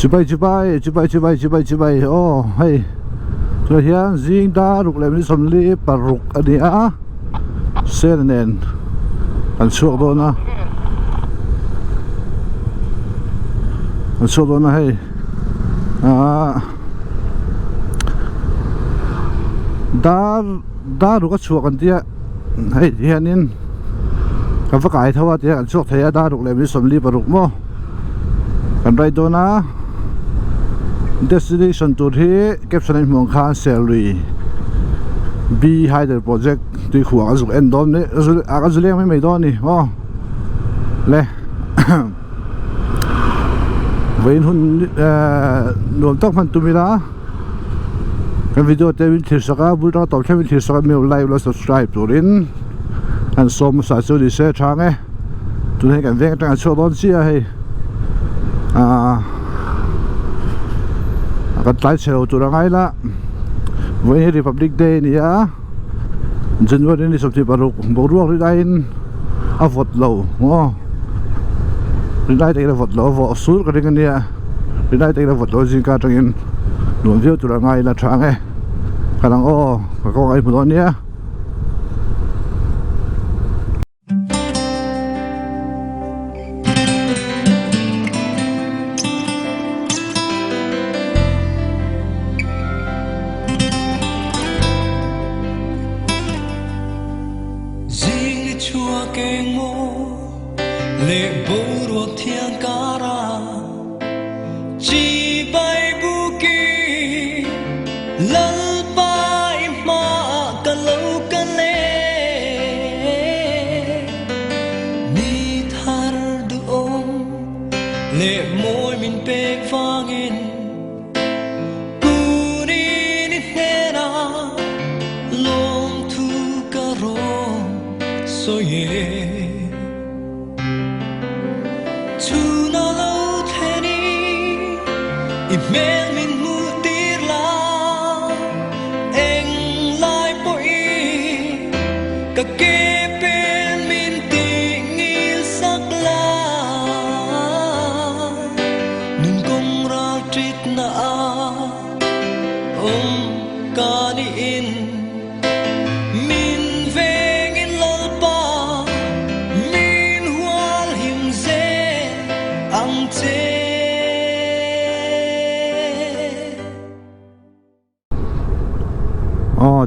chibai oh hey so hian zing da ruk lem ni som li paruk ani a senen an chuak do na hey dar ruk a chuak an tia hey hianin ka vakai thawa tia an chuak thaya dar ruk lem ni som li paruk mo kan rai do na destination tour hi caption in mong khan selui b hydro project tui khuang azuk endom ne azuleng mai don ni oh le vein hun nom tak man tumira kan video te win thir saka bulta top thir thir saka me live lo subscribe turin an som sa chu di se thange tu he kan veng tang chu don sia he kan tlai chelo tu rangai la voi Republic Day ni a January ni somthi paruk boruak ri dain a vote lo mo ri dai te vote lo vo sur ka ring ni a ri dai te vote lo jing ka tangin nuam view tu rangai la thange kalang o ka ko ai pudon ni a lệ bố ruột thiên ca ra chỉ bay bu kỳ lal bay mà cả lâu cả lệ ni thar du ôm lệ môi mình bê vang in bu đi ni thế na long thu cả rong so ye Imel min mutir la eng lai poi ka kepen min tingil sakla nun kong ra trit na kani in min vengin lalpa min hual himze ang te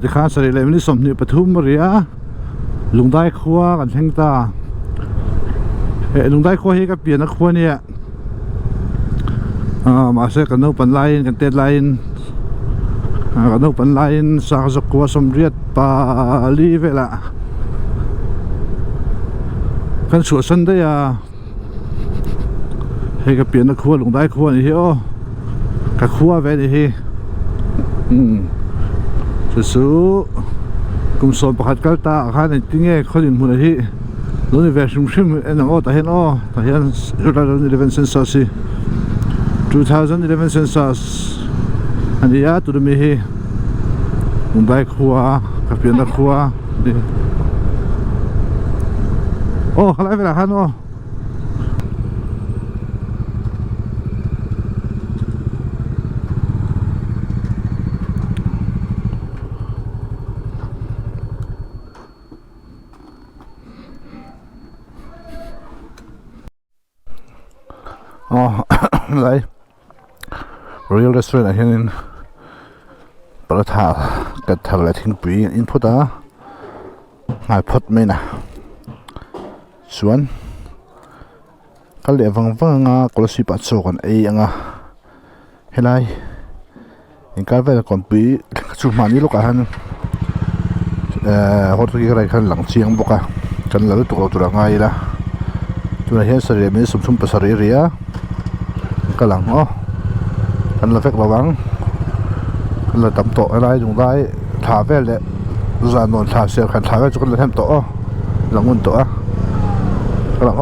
thì khá sẽ lại mình sống như Pathum ria lungdai khua kan theng ta lungdai khua hi ka pian na khua ni ma se kan no pan line kan tet line kan no pan line sa sa khua som riat pa li vela kan su san de ya he ka pian na khua lungdai khua ni hi o ka khua ve ni hi su kum son pakhat kal ta khan ai tinge kholin mun hi loni version shim en o ta hen 2011 census 2011 census and ya tu me hi mumbai khuwa ka pian da khuwa ni halai vela han đây real restaurant hian paratha ka thar la thing pui input a ngai phot mai na chuan kal le wanga kolosi pa chokan ei anga helai in kal vel kon pui chu mani lo ka han hot ki rai khan lang chiang boka kan la tu lo tu ngai la tu hian sari me sum pasari ria kalang kan la vek lawang kan la tam to lai dung dai tha vel le zan non tha sel kan tha ga chu kan la hem to langun to kalang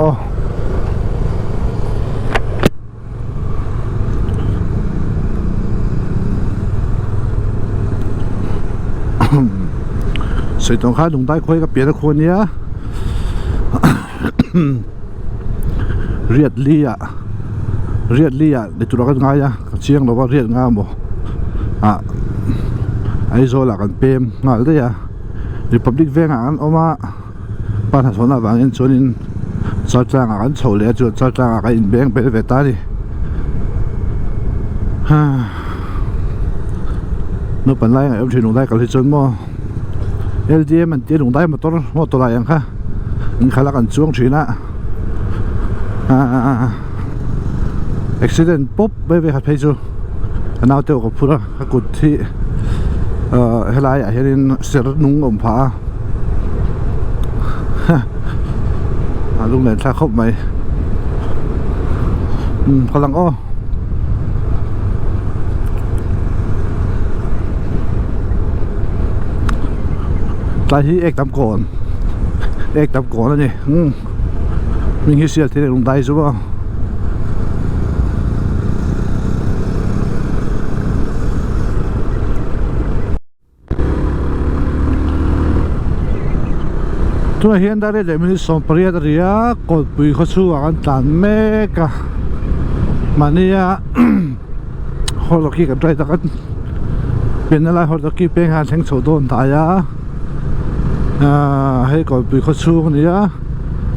soi tong kha dung dai khoi ka pian khon nia riết li à để tụi nó cái ngay à chiang nó vào riết ngay mà à ai rồi là cần pem ngay đấy à Republic về ngang oma pan hạt là vàng in cho nên cho trang ngang sầu lẽ cho trang cái in beng về ta đi ha nó本来em chỉ弄đại cái lý chân mà LDM mình chỉ弄đại một tổ lại anh ha anh khai là cần xuống chuyện á accident pop về hạt phải chưa nào tiêu có phun cái cột thì hay là hiện sẽ rất nung ẩm phá lúc này ta khóc mày có lăng ô tại hi ek tam kon này mình hi sial thế này lung dai rồi tôi hiện tại đây mình sống bia đây à còn bị khó chịu ăn tàn mê cả mà nia hồi đó khi cái trái ta cái bên này hồi đó khi bên hàng sinh sầu đồn tại hay còn bị khó chịu nia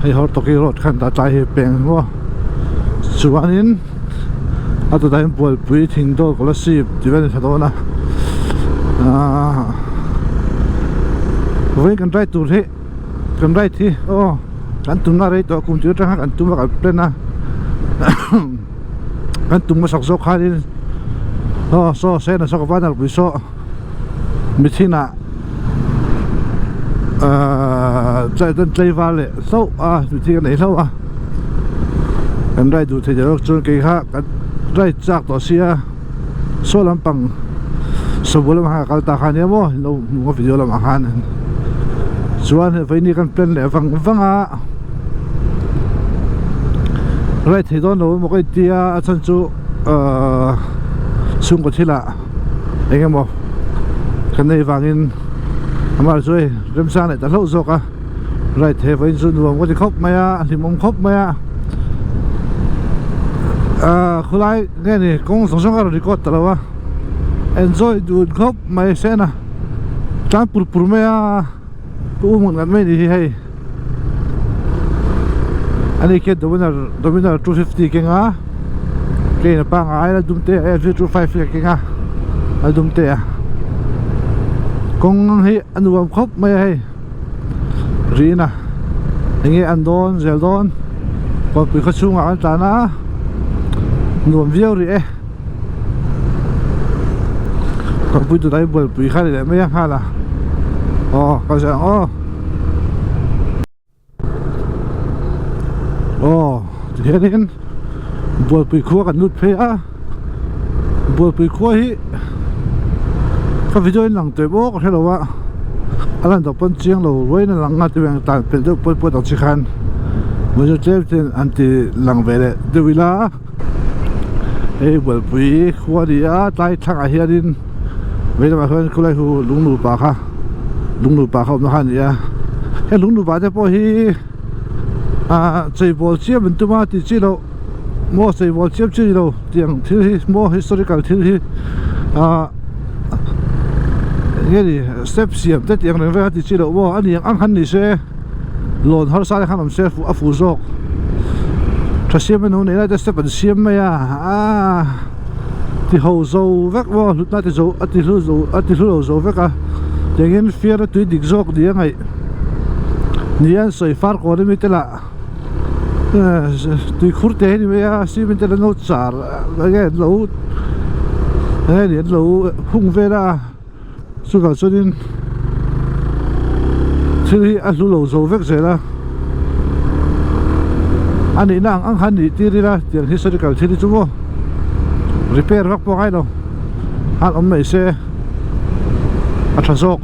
hay hồi đó khi rót khăn ta trái bên quá chịu ăn in à tụi ta bị thình đó có là xịp chỉ bên này thôi na với cái trái tụi thế cầm đây thì anh tung ra đây tôi cũng chưa chắc anh tung vào cái plane na anh tung vào sọc sọc hai đi so xe là sọc vào nào bị so bị thế nào chạy đến chạy vào lại sâu bị thế cái này sâu cầm đây tụi thì giờ chôn cái khác cái đây chắc tổ xe số làm bằng số bốn làm hàng cái ta hàng này mà lâu có video làm hàng chuan vậy ni kan plan le vanga right thì đó nó một cái tia chân chu sung có thila anh em không cái này vangin mà rồi rem sang này ta lâu rồi cả right thì vậy chu nó có thể khóc mày thì mong khóc mày khơi lại nghe này cũng sống cái record tao wa enjoy dude khóc mày xem na trang pur mày một ngàn mấy đi hay anh ấy kia Dominar 250 cái ngã cái này bang ai là đúng thế F225 cái ngã là đúng thế con hay anh uống khóc mấy hay Rina anh ấy ăn đòn Zeldon còn bị khát xuống ăn ta na nuông viêu đi còn bây giờ đây bị khai lại mấy hàng là coi xem thế nên buổi bị khua cả nút phê buổi bị khua hi cái video này tuyệt bố có thể là anh làm tập phân chiang lâu rồi nên làm ngay từ bên tàn bên đó bớt đọc chỉ khăn bây giờ chơi trên anh thì làm về đấy từ vì là buổi bị khua đi tại thằng ai hiện đến bây giờ mà hơn cô lại hồ lúng lụt bạc ha lúng lụt bạc không nó hành gì cái lúng lụt bạc thì bao hi chơi ball chiếc mình tụi mà thì chỉ đâu mua chơi ball chiếc chỉ đâu tiền thiếu hi mua historical thiếu hi cái gì step xiêm tất tiền này về thì chỉ đâu mua anh những ăn hành gì xe lồn họ sai khăn làm xe phụ dọc cho xiêm mình hôm nay là step bẩn xiêm mày thì hậu dầu vác mua lúc nào thì dầu thì dầu vácอย่างงี้เฟียร์ตัวดิกซอกดียังไงนี่อันใส่ฟาร์กอนไม่เท่าละตัวขุดเตะนี่ไม่สิไม่เท่าละโน้ตสารอะไรเราเนี่ยเราพุ่งเวลาสุขสุดินที่อันรู้เราโซเวกเสร็จละอันนี้นั่งอังคันนี่ที่นี่ละอย่างที่สุดก็ที่นี่จุ๊บรีเพย์รักพวกไอ้เราอันอมไม่เสียทศก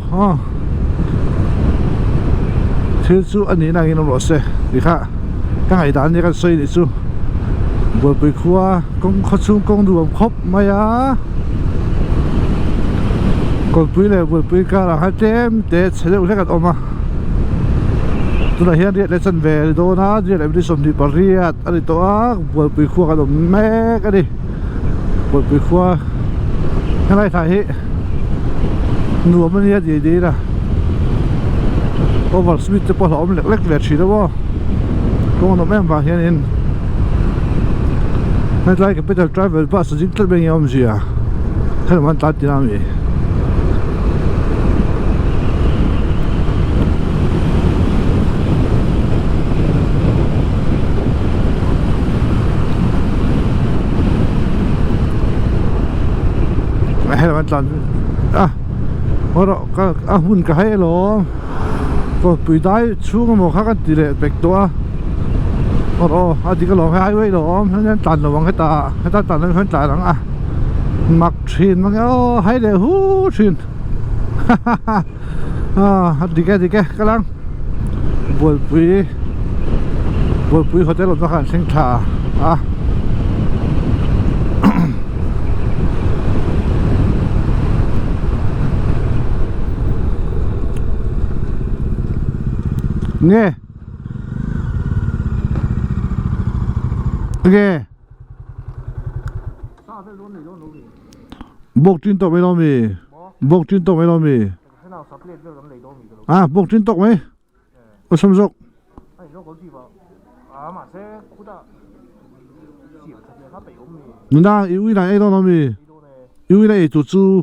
ที่สุดอันนี้นั่งกินน้ำร้อนเสียดีค่ะก็ไงด่านนี้ก็สวยดีสุดบัวไปครัวกงข้าวชุ่มกงดูครบไหมกงปุ้ยเลยบัวปุ้ยก็ราคาเต็มเด็ดเฉลี่ยกันออกมา tu na hian riat le chan ve do na riat le bi som ni pariat ani to a bol pui khuwa ka dom me ka ni bol pui khuwa helai thai hi nu man ya di di na over speed te pawh om lek lek ve thi lo ko no mem ba hian in not like a bit of travel bus jing tlal beng yom zia hel man ta ti na mi hel man tan oro ka hun ka hai lo ko pui dai chu mo kha ka ti le bek to oro adi ka lo highway lo han tan lo wang ta tan lo han ta lang mặc thìn mà ô hay để hú thìn đi cái cái lăng buổi hotel nó hàng sinh thả nghe bốc trên tàu mấy lo mì bốc trên tàu mấy lo mì bốc trên tàu mấy có xong rồi nó đang yêu này ai đó lo mì yêu này tụt chú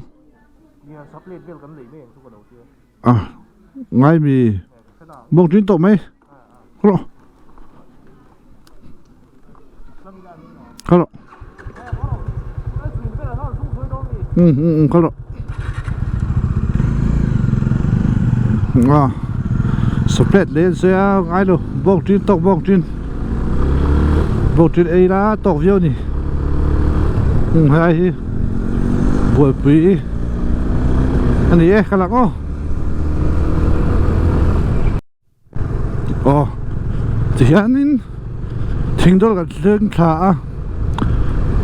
ngay mì bốc trên tàu mấy không không có rồi split lên xe ngay đâu bốc trên ấy đã tộc vô nhỉ hay buổi bì anh ấy khá lắm thì anh thỉnh đó là lương thả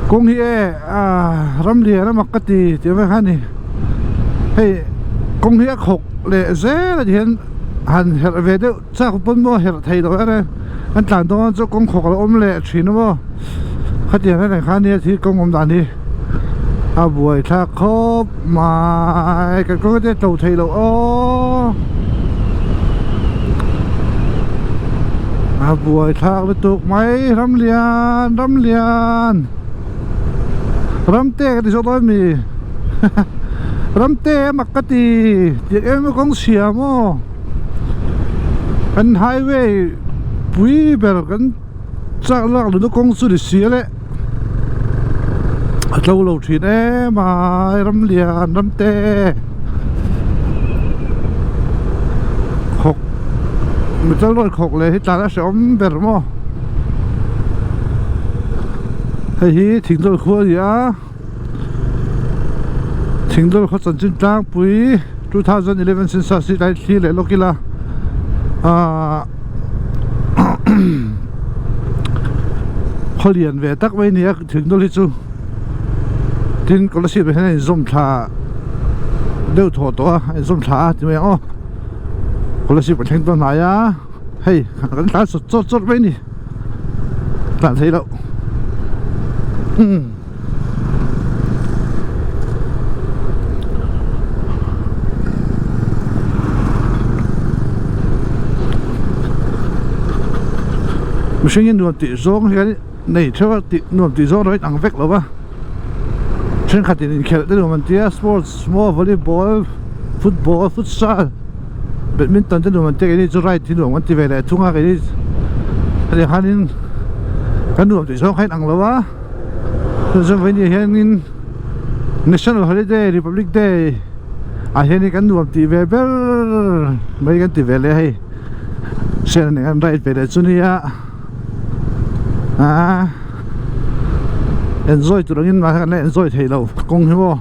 công hệ rắm lìa nó mặc cái gì thì phải hắn này hay công hệ khóc lệ dễ là hiện hành hiện về đó chắc không bao hiện thấy đó này anh làm đó cho công khóc là ôm lệ chuyện đó khách tiền này khá này thì công ôm đàn đi buổi thà khóc mà cái có cái tàu thấy đâu buổi thà nó tụt máy rắm liền rắm tê cái số đó mì rắm tê mặc cái gì thì em mới có xìa mà anh highway bùi bèo cái chắc là nó công sự để xìa đấy lâu thì đấy mà rắm liền rắm tê khóc mình chắc rồi khócเลยta đã sống bèo mà hay thỉnh thoảng khua gì thỉnh thoảng khua chân trang bùi 2011 census đại thi lệ lô kila khó liền về tắc mấy nè thỉnh thoảng chú tin có là xí về này zoom thả đều thổ to zoom thả thì mấy có là xí về thỉnh thoảng này hay cái ta sốt mấy nè bạn thấy đâu mình sẽ nhìn được tỷ số cái này theo tỷ số đấy tăng vẹt rồi ba trên khát thì खेल tới được mình tia sports small volleyball football futsal badminton tới được mình tia cái này cho right thì được mình tia về lại thung cái này thì hắn cái được tỷ số hay tăng rồi ba rồi vậy thì hiện national holiday republic day hiện cái được tỷ về mấy cái tỷ về lại hay xe này anh right về lại chỗ này enjoy tụi nó mà cái này enjoy thấy đâu công hiểu không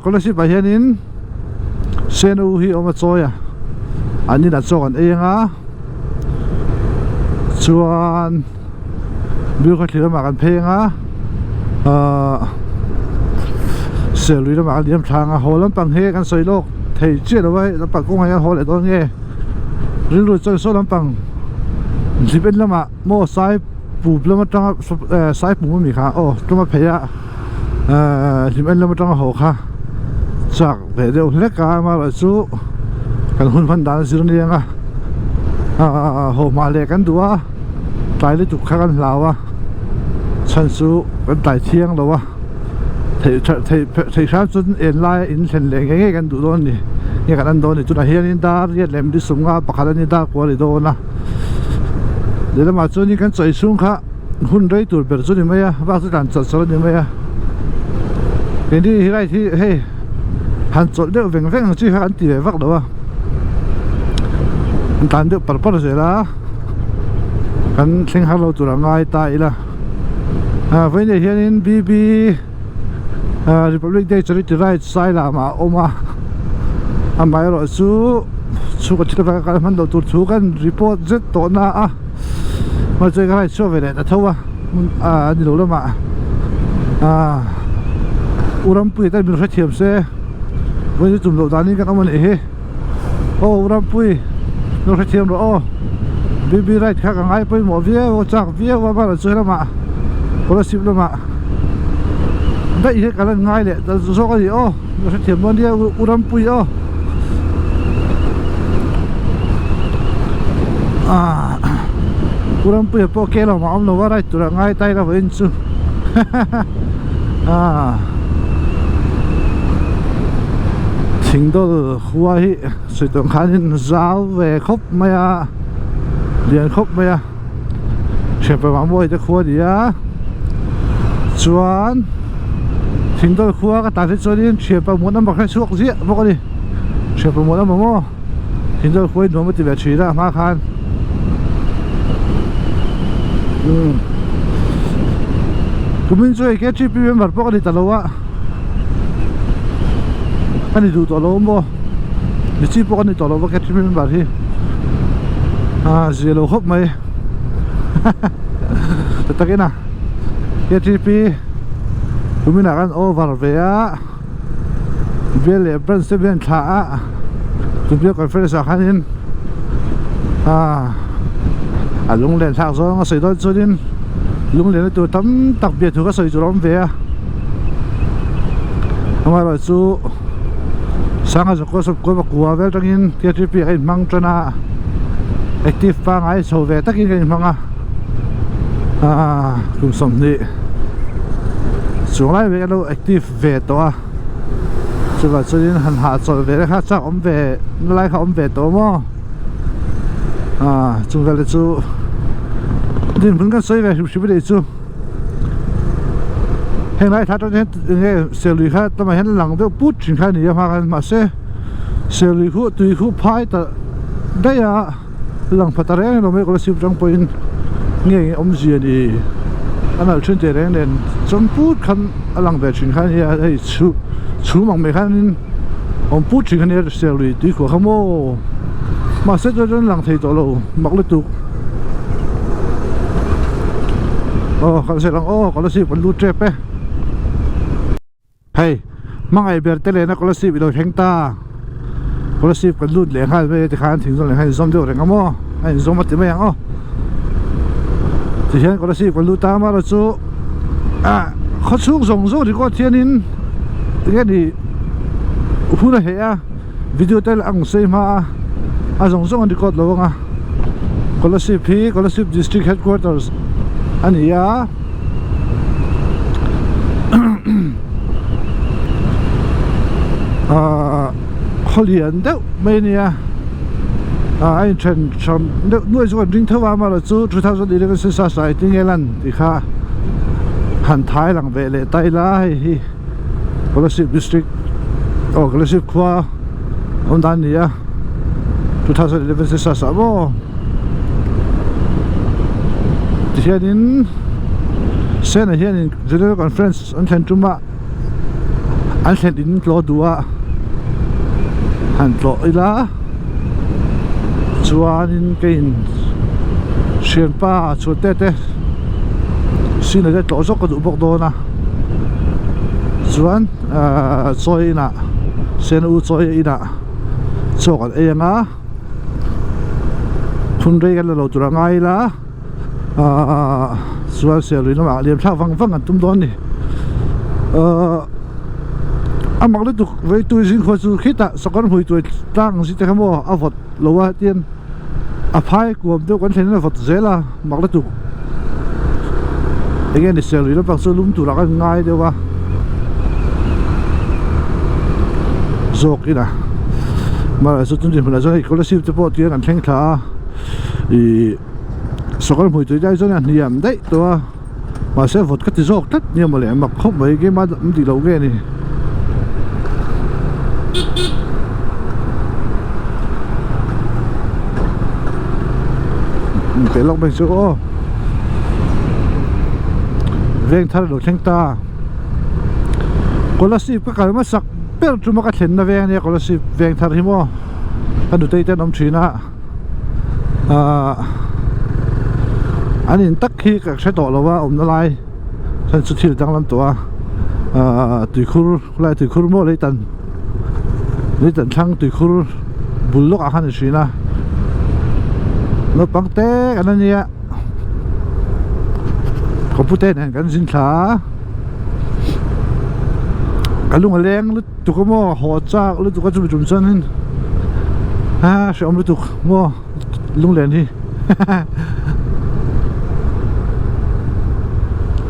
có là ship hiện in xe nu hi ông chơi anh đã cho anh ấy chuan biểu cái thứ mà anh phê xe lưới nó mà anh điểm thang hồ lắm bằng he cái sợi lốc thầy chia đâu vậy nó bằng công hay họ lại đó nghe riêng rồi chơi số lắm bằng chỉ bên lắm à mua sai bù lắm mà trong sai bù mình khá trong mà phải chỉ bên lắm mà trong họ khá chắc về đều lách cả mà là số cái hôn phân đàn xíu này họ mà lệ cái đũa trái lấy chụp khá cái lào chân số cái đại thiêng đâu thầy sáng xuân in lại in thành lệ nghe cái đũa đó nè nghe cái đó nè chúng ta hiện ta hiện làm đi súng bạc cái này ta qua đi đó na để mà cho những cái chạy xuống khá hôn đấy tụi bể cho đi mấy bác sĩ đàn chặt số đi mấy cái đi hiện thì hey hắn chọn được vẹn vẹn chỉ hắn tỷ vắc đâu tàn được bật bật rồi đó hắn sinh hàng lâu tụi nó ngay tại là với này hiện BB Republic Day Charity Right sai là mà oma mai rồi chú có chỉ là cái mình đầu tụt chú cái report rất tốt na mà chơi cái này cho về đây là thâu đi đâu mà uram pui ta mình phải thiệp xe với chúng đầu đàn cái ông này uram pui nó phải thiệp rồi BB Right khác ngay pui một video chắc video mà là chơi lắm mà có là ship lắm mà đấy hết cả là ngay đấy số cái gì nó phải thiệp luôn đi uram pui uram pui po kelo mà ông nó right tụi ngay tay là với chú chính đó hoa hi sự tưởng khá nên giáo về khóc mày liền khóc mày sẽ phải mang bôi cho khoa đi chuan chính đó khoa cái tài sản cho nên sẽ phải muốn ăn bạc hay suốt gì bác đi sẽ phải muốn ăn bạc mua chính đó khoa nó mới tìm về chỉ ra mà khan cũng mình chơi cái chip bên mặt bác đi tao lo anh điดูตัวล้มบ่ดิจิพวกนี้ตัวล้มว่าแค่ที่ไม่เป็นบาทที่เสียโลครบไหมแต่ตะกี้น่ะแค่ที่ปีคุณมีหนักกันโอเวอร์เวียเบลเล่บรันเซเว่นท่าคุณเบียกับเฟรนซ์ขันนินลุงเล่นทางซ้อนก็ใส่ตัวนี้ลุงเล่นตัวตั้มตักเบียร์ถูกก็ใส่จุดล้มเวียทำไมเราสู้sang cái số số của bác về trong in cái chuyện bị mang cho na active phang ai số về tất cái mang cũng xong đi xuống lại về cái đâu active về to chứ là cho nên hành hạ số về khác chắc ông về nó lại không về to mà chúng ta là chú nên vẫn cái xoay về chụp chụp đi chú hiện nay thắt trong cái xử lý khác tao mà hiện lằng với bút chỉnh khai này mà sẽ xử lý khu tùy khu phái ta đây lằng phát ra nó mới có ship trong point nghe ông gì đi anh ở trên thế nên trong bút khăn lằng về chỉnh khai này hay chú mong mấy khăn ông bút chỉnh khai này xử lý tùy khu không ô mà sẽ cho lằng thầy tổ lộ mặc lấy tục còn sẽ lằng có ship vẫn lút trep hey mang ai bẹt tele na có ship rồi thằng ta có ship cái lút lẻ hai về thì khán thỉnh rồi hay zoom được rồi ngắm mò hay zoom mất thì mấy ang thì hiện có ship cái lút ta mà rồi chú khó xuống rồng rô thì có thiên in cái gì khu này hệ video tay là ăn xem mà rồng rô thì có đâu có ship hi có ship district headquarters anh ấy họ liền đâu mấy nè anh Trần nuôi cho con riêng thưa mà là chú 2011 sinh sai tiếng Anh lần thì khá hàn Thái làng về lệ tay lá hay có ship district có ship khoa ông đàn nè 2011 sinh sai mà thì hiện in sen này hiện in general conference anh Trần Trung anh Trần in lo đua hành lộ là chuan cái xuyên pa chuột tê xin là tổ chức cái tụ bốc đồ na chuan chơi na sen u chơi na so kan anga thun rei kan lo tura ngai la sual sel ri ma liam thak wang wang an tum don ni amak le tu ve tu jing kho chu khita sakon hui tu tang si te khamo avot lowa tien a phai kuam tu kan thlen avot zela mak le tu again the sel ri la pak so lum tu la kan ngai de wa zok ina mà số tuần tiền là do có là ship cho bộ tiền ăn thanh thả thì số con mồi tới đây cho nên niệm đấy tôi mà sẽ vượt các cái dốc tất nhưng mà lại mặc không mấy cái mà thì đâu nghe này cái lông bên chỗ ven thar đồ thanh ta có là ship cái mà sắc pero tu maka thlen na veng ne ko si veng thar hi mo kan du tei ten om thina anin tak khi ka se to lawa om na lai san su thil dang lam to tui khur lai tui khur mo le tan thang tui khur bul lok a han thina no pang te kan ania ko pu te kan jin thla kalung aleng lu tu ko mo ho chak lu tu ka chu chum chan hin shom lu tu mo lung len hi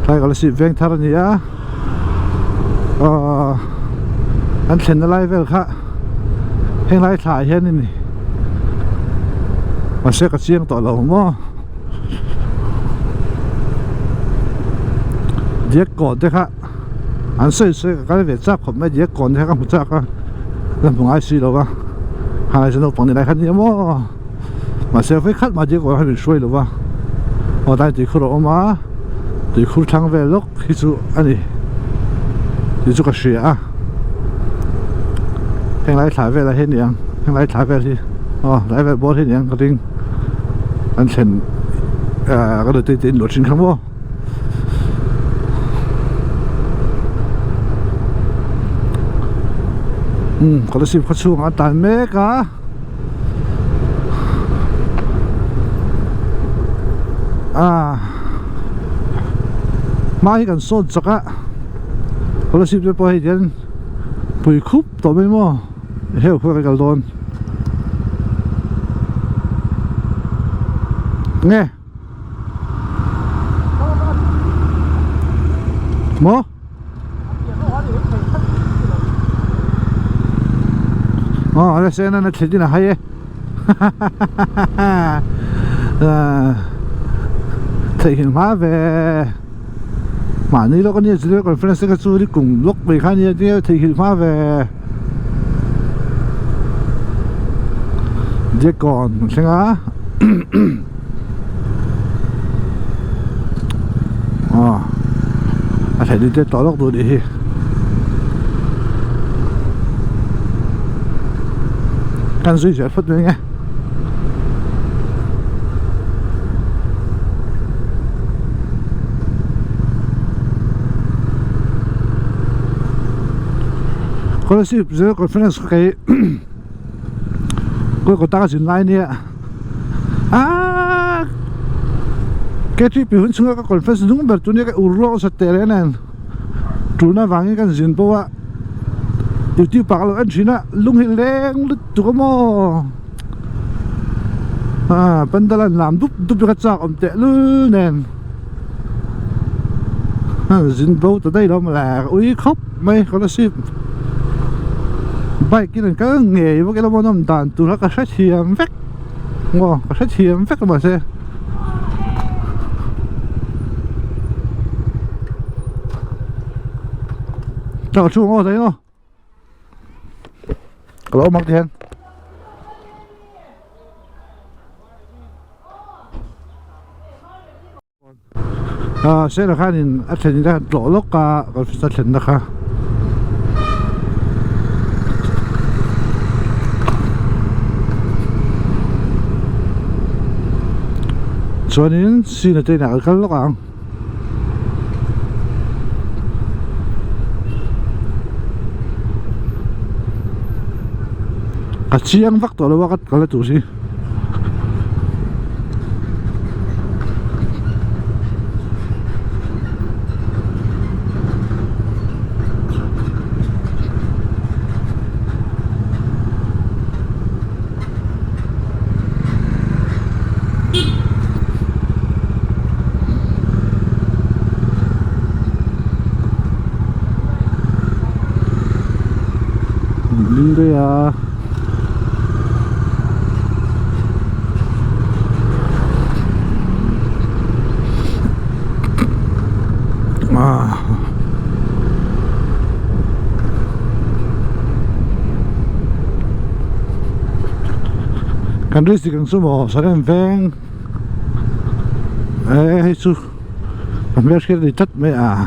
thai ka si veng thar ni a an thlen na lai vel kha heng lai thai hian ni ma se ka chiang to lo mo diek ko de kha anh xây cái việc chắc không mấy gì còn thế không chắc á làm bằng ai xí đâu á hai nó bằng này khăn gì mà sẽ phải khát mà chỉ có hai mình xuôi đâu á ở đây thì khu mà thì khu thang về lúc khi chú anh đi thì chú cái gì á hiện lại thải về là hết nhỉ hiện lại thải về thì lại về bố hết nhỉ cái tiếng anh xem cái đầu tiên lộ trình không vô có là ship phát xuống ăn tàn mê cả mai cần sốt chắc á có là ship cho bơi đến bùi khúc tổ mấy mò heo khơi cái đòn nghe mò ở đây xe nó chỉ là hay ấy thể hiện hóa về mà như đó có nhiều chuyện còn friend sẽ chú đi cùng lúc về khai như thế thể hiện hóa về dễ còn xem á thể đi tới tỏ lốc rồi đi căn duy sẽ phất nữa nghe có là ship giữa conference cái có ta chuyển lại nè cái trip hướng xuống các conference đúng bật tụi này cái uro sát tele này tụi nó vàng cái chuyển bao tụi tiêu bạc là anh chị na lung hiện lên tụi có mò bên đó là làm đúc cái chạc ông tệ luôn nè dính bao từ đây đó mà là ui khóc mấy có là ship bay cái này cái nghề với cái đó nó tàn tụi nó cái sách hiểm phép ngon cái sách hiểm phép mà xe chào chú ngồi thấy không kalau mak tihan sẽ là khai nên ở trên đây lỗ lốc cả còn phải trên đó cả cho nên xin là tên nào cái lốc ăn cả chiang vắt tổ là vắt cái là chủ gì linh đây à kan ris kan sumo saren veng hay su kan ver cái đi tắt mẹ à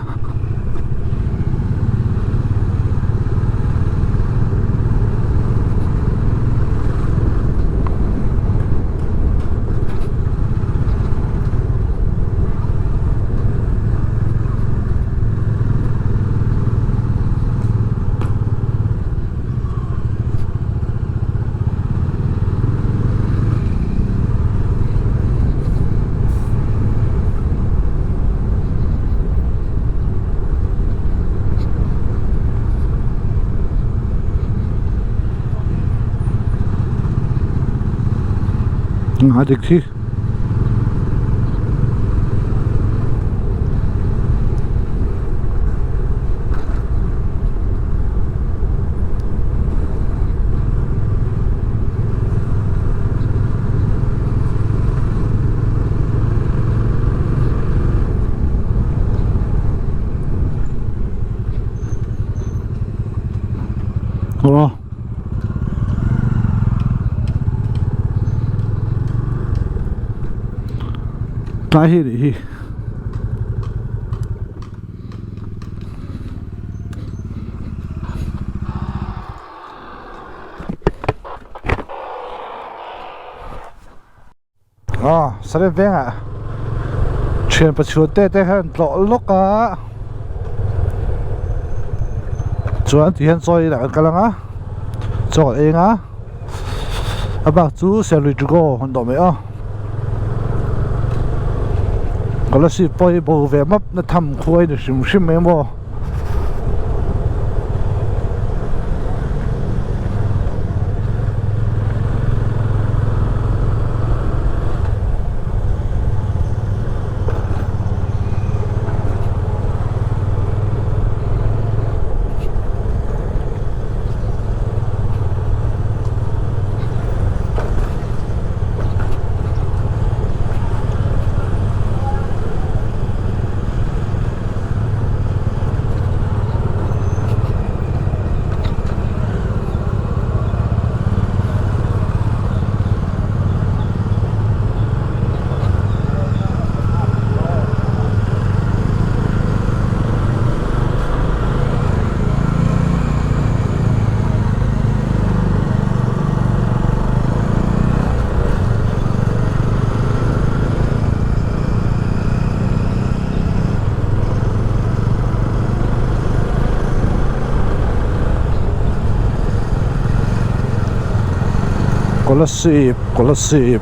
هذيك شي tai hi sare venga chen pa chute te han lo loka chuan ti han choi la kalanga chaw enga aba chu selui to go hon do me a có sự bồi bổ về mấp nó thầm khuấy được sim sim mấy mò Colasip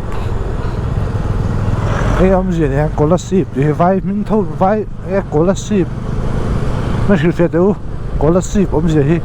cái ông gì này Colasip thì vai mình thôi vai Colasip mấy sự việc đâu Colasip ông gì